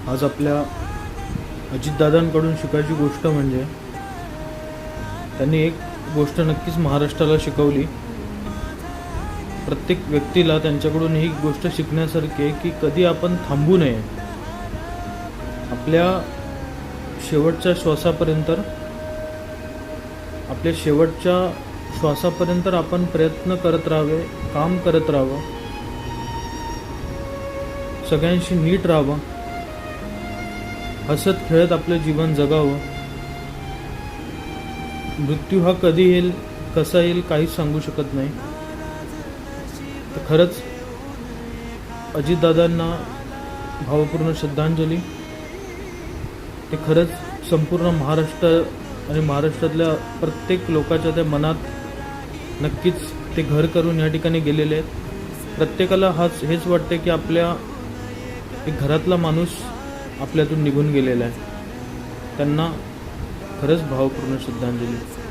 आज आपल्या अजितदादांकडून शिकायची गोष्ट म्हणजे त्यांनी एक गोष्ट नक्कीच महाराष्ट्राला शिकवली. प्रत्येक व्यक्तीला त्यांच्याकडून ही गोष्ट शिकण्यासारखी आहे की कधी आपण थांबू नये. आपल्या शेवटच्या श्वासापर्यंत आपण प्रयत्न करत राहावे, काम करत राहावं, सगळ्यांशी नीट राहावं, हसत खेळत आपलं जीवन जगावं. मृत्यू हा कधी येईल, कसा येईल, काहीच सांगू शकत नाही. तर खरंच अजितदादांना भावपूर्ण श्रद्धांजली. ते खरंच संपूर्ण महाराष्ट्र आणि महाराष्ट्रातल्या प्रत्येक लोकांच्या त्या मनात नक्कीच ते घर करून या ठिकाणी गेलेले आहेत. प्रत्येकाला हेच वाटते की आपल्या एक घरातला माणूस आपल्यातून निघून गेलेला आहे. त्यांना खरंच भावपूर्ण श्रद्धांजली.